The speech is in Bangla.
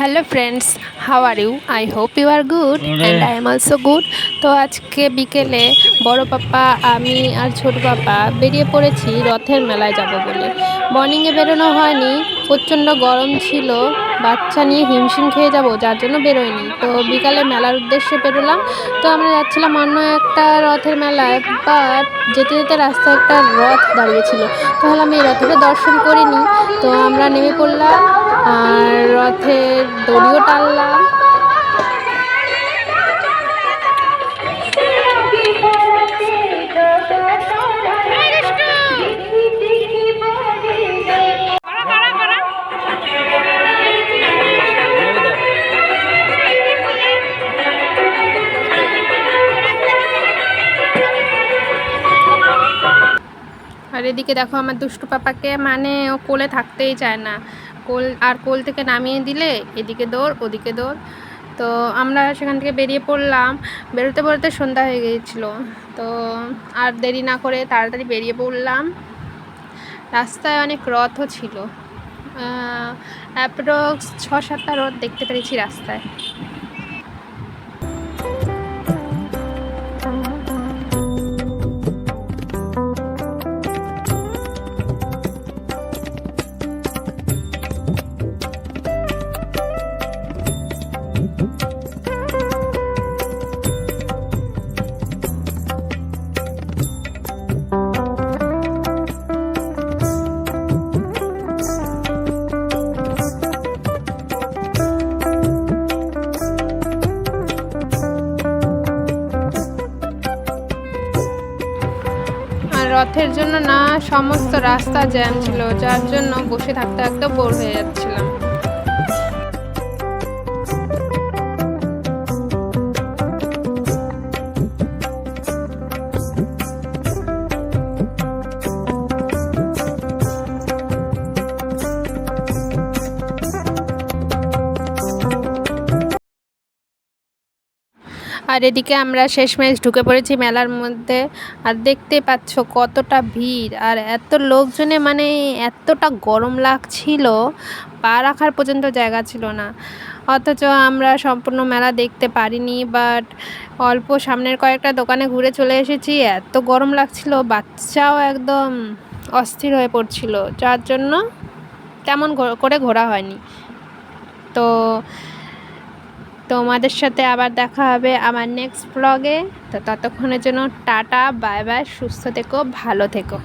Hello friends, how are you? I hope you are good and I am also good. তো আজকে বিকেলে বড় পাপা, আমি আর ছোট পাপা বেরিয়ে পড়েছি রথের মেলায় যাব বলে। মর্নিংয়ে বেরোনো হয়নি, প্রচণ্ড গরম ছিল, বাচ্চা নিয়ে হিমশিম খেয়ে যাব, যার জন্য বেরোয়নি। তো বিকালে মেলার উদ্দেশ্যে বেরোলাম। তো আমরা যাচ্ছিলাম অন্য একটা রথের মেলায়, বাট যেতে যেতে রাস্তায় একটা রথ দাঁড়িয়েছিল। তো আমি এই রথটা দর্শন করিনি। তো আমরা নেমে পড়লাম আর রথের দড়িও টানলাম। আর এদিকে দেখো আমার দুষ্টু পাপাকে, মানে ও কোলে থাকতেই চায় না। কোল থেকে নামিয়ে দিলে এদিকে দৌড় ওদিকে দৌড়। তো আমরা সেখান থেকে বেরিয়ে পড়লাম। বেরোতে বেরোতে সন্ধ্যা হয়ে গিয়েছিল। তো আর দেরি না করে তাড়াতাড়ি বেরিয়ে পড়লাম। রাস্তায় অনেক রথও ছিল, অ্যাপ্রক্স 6-7টা রথ দেখতে পেরেছি রাস্তায়। রথের জন্য না সমস্ত রাস্তা জ্যাম ছিল, যার জন্য বসে থাকতে থাকতে বোর হয়ে যাচ্ছিলাম। আর এদিকে আমরা শেষমেশ ঢুকে পড়েছি মেলার মধ্যে। আর দেখতে পাচ্ছ কতটা ভিড়, আর এত লোকজনে, মানে এতটা গরম লাগছিল, পা রাখার পর্যন্ত জায়গা ছিল না। অথচ আমরা সম্পূর্ণ মেলা দেখতে পারিনি, বাট অল্প সামনের কয়েকটা দোকানে ঘুরে চলে এসেছি। এত গরম লাগছিল, বাচ্চাও একদম অস্থির হয়ে পড়ছিল, যার জন্য তেমন করে ঘোরা হয়নি। তো তোমাদের সাথে আবার দেখা হবে আমার নেক্সট ব্লগে। তো ততক্ষণের জন্য টাটা, বাই বাই, সুস্থ থেকো, ভালো থেকো।